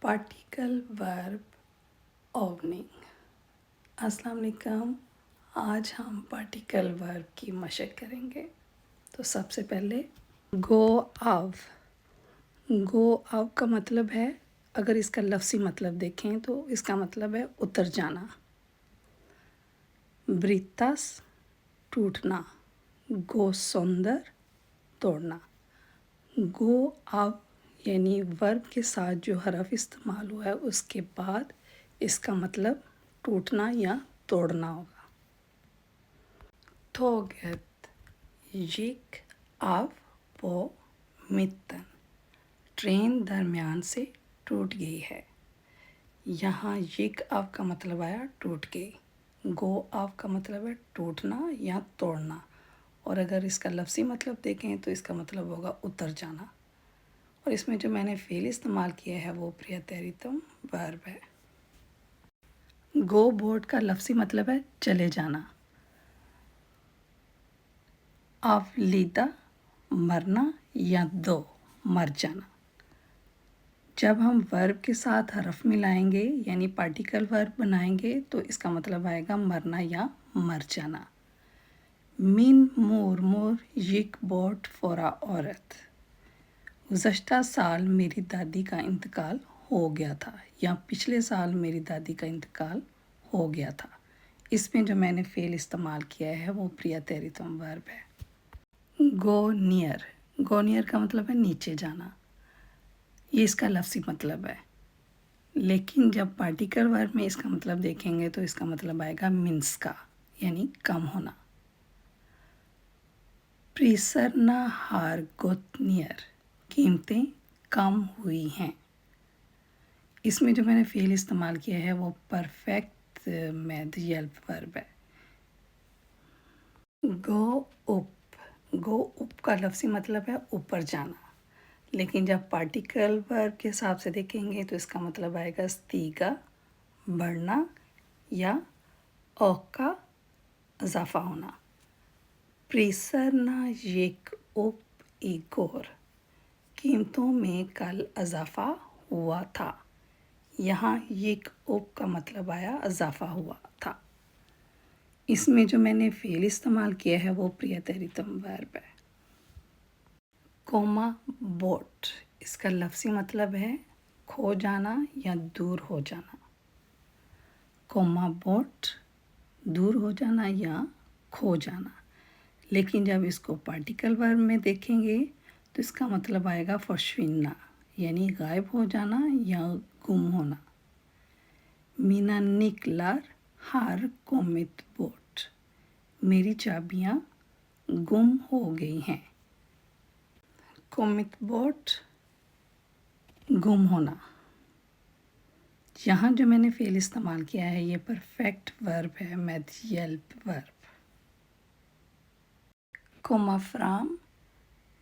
Particle verb ओवनिंग। अस्सलाम वालेकुम। आज हम पार्टिकल वर्ब की मशक करेंगे। तो सबसे पहले गो आव। गो आव का मतलब है, अगर इसका लफ्ज़ी मतलब देखें तो इसका मतलब है उतर जाना। ब्रितास टूटना। गो सौंदर तोड़ना। गो आव यानी वर्ब के साथ जो हरफ इस्तेमाल हुआ है उसके बाद इसका मतलब टूटना या तोड़ना होगा। Tåget gick av på mitten। Train दरमियान से टूट गई है। यहाँ यिक आव का मतलब आया टूट गई। गो आव का मतलब है टूटना या तोड़ना, और अगर इसका लफ्ज़ी मतलब देखें तो इसका मतलब होगा उतर जाना। और इसमें जो मैंने फ़ेल इस्तेमाल किया है वो प्रियतरितम वर्ब है। गो बोर्ड का लफ्ज़ी मतलब है चले जाना। आवलीदा मरना या दो मर जाना। जब हम वर्ब के साथ हरफ मिलाएंगे यानी पार्टिकल वर्ब बनाएंगे तो इसका मतलब आएगा मरना या मर जाना। मिन मोर मोर यिक बोट फोरा औरत। गुज़श्ता साल मेरी दादी का इंतकाल हो गया था, या पिछले साल मेरी दादी का इंतकाल हो गया था। इसमें जो मैंने फ़ेल इस्तेमाल किया है वो प्रियतरितम वर्ब है। Go near. गो नियर का मतलब है नीचे जाना। ये इसका लफ्ज़ी मतलब है, लेकिन जब पार्टिकल वर्ब में इसका मतलब देखेंगे तो इसका मतलब आएगा मिन्स का, यानी कम होना। प्रिसरना हार गोत नियर। कीमतें कम हुई हैं। इसमें जो मैंने फ़ेल इस्तेमाल किया है वो परफेक्ट मैथ वर्ब है। गो उप। गो उप का लफ्ज़ी मतलब है ऊपर जाना, लेकिन जब पार्टिकल वर्ब के हिसाब से देखेंगे तो इसका मतलब आएगा स्तीगा बढ़ना या औक का इजाफा होना। प्रेसरना येक उप इगोर। कीमतों में कल इजाफा हुआ था। यहाँ येक उप का मतलब आया इजाफा हुआ था। इसमें जो मैंने फ़ेल इस्तेमाल किया है वो प्रियतरितम वर्ब है। कोमा बोट। इसका लफ्ज़ी मतलब है खो जाना या दूर हो जाना। कोमा बोट दूर हो जाना या खो जाना, लेकिन जब इसको पार्टिकल वर्ब में देखेंगे तो इसका मतलब आएगा फशविन्ना, यानी गायब हो जाना या गुम होना। मीना निकलार हार कोमित बोट। मेरी चाबियाँ गुम हो गई हैं। कोमित बोट गुम होना। यहाँ जो मैंने फ़ेल इस्तेमाल किया है ये परफेक्ट वर्ब है, मैथियल वर्ब। कोमाफ्राम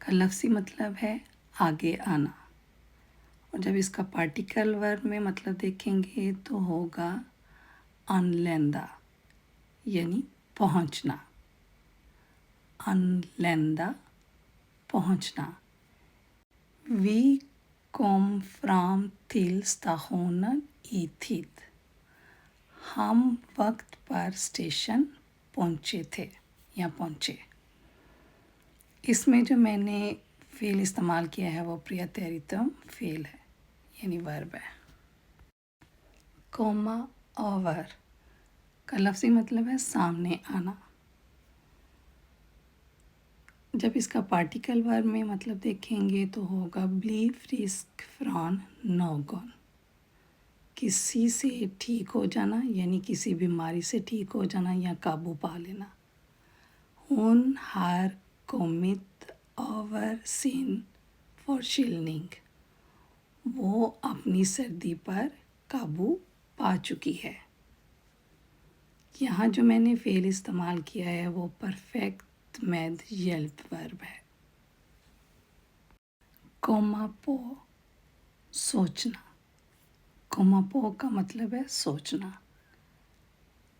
का लफ्ज़ी मतलब है आगे आना, और जब इसका पार्टिकल वर्ब में मतलब देखेंगे तो होगा अनलेंदा, यानी पहुंचना। अनलेंदा पहुंचना। वी kom fram till stationen i tid। हम वक्त पर स्टेशन पहुंचे थे या पहुंचे। इसमें जो मैंने फ़ेल इस्तेमाल किया है वो प्रियतरितम फ़ेल है, यानी वर्ब है। कोमा ओवर का लफ्ज़ी मतलब है सामने आना। जब इसका पार्टिकल वर्ब में मतलब देखेंगे तो होगा ब्ली फ्रिस्क फ्रॉन नोगन। किसी से ठीक हो जाना, यानी किसी बीमारी से ठीक हो जाना या काबू पा लेना। हून हार कोमित ओवर सिन फॉरशिलनिंग। वो अपनी सर्दी पर काबू पा चुकी है। यहाँ जो मैंने फ़ेल इस्तेमाल किया है वो परफेक्ट मैथियल वर्ब है। कोमापो सोचना। कोमापो का मतलब है सोचना,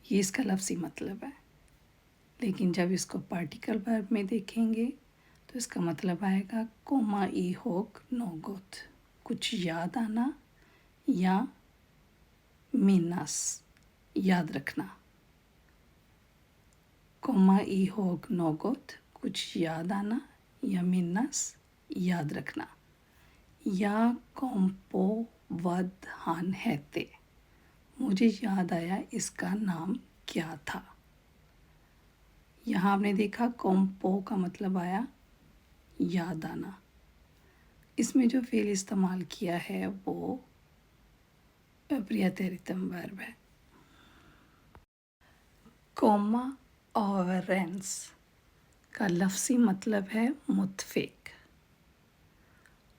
ये इसका लफ्ज़ी मतलब है, लेकिन जब इसको पार्टिकल वर्ब में देखेंगे तो इसका मतलब आएगा कोमा ई होक नोगोत। कुछ याद आना या minnas याद रखना। komma ihåg något कुछ याद आना या minnas याद रखना। Jag kom på vad han hette मुझे याद आया इसका नाम क्या था। यहाँ आपने देखा कॉम्पो का मतलब आया याद आना। इसमें जो फेल इस्तेमाल किया है वो प्रियतेरितम वर्ब है। कोमा ओवरेंस का लफ्ज़ी मतलब है मुत्फिक,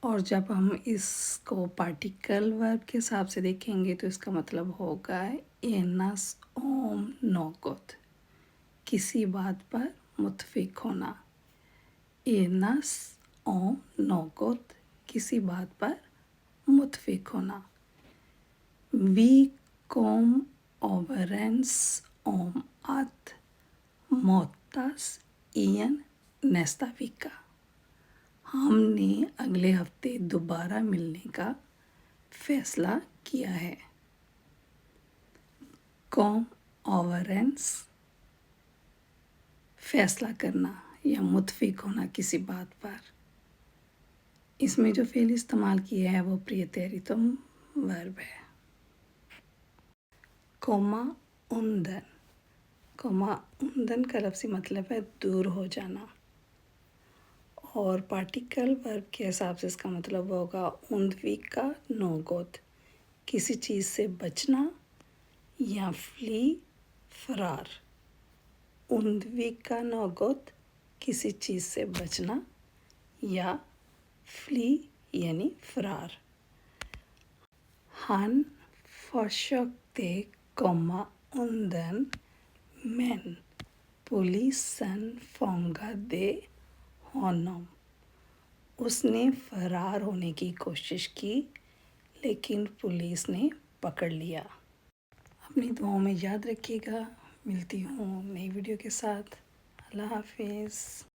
और जब हम इसको पार्टिकल वर्ब के हिसाब से देखेंगे तो इसका मतलब होगा एनस ओम नोगोत किसी बात पर मुत्फिक होना। एनस ओम नोगोत किसी बात पर मुत्फिक होना। वी कोम ओवरेंस ओम att mötas igen nästa vecka हमने अगले हफ्ते दोबारा मिलने का फैसला किया है। कॉम ओवरेंस फैसला करना या मुत्फिक होना किसी बात पर। इसमें जो फेल इस्तेमाल किया है वो प्रियतेरितम वर्ब है। कोमा उंदन, कोमा उंदन का लफ्ज़ी मतलब है दूर हो जाना, और पार्टिकल वर्ब के हिसाब से इसका मतलब होगा undvika något किसी चीज़ से बचना या फ्ली फरार। undvika något किसी चीज़ से बचना या फ्ली यानी फरार। Han försökte komma undan men polisen fångade honom उसने फरार होने की कोशिश की लेकिन पुलिस ने पकड़ लिया। अपनी दुआओं में याद रखिएगा। मिलती हूँ नई वीडियो के साथ। अल्लाह हाफिज़।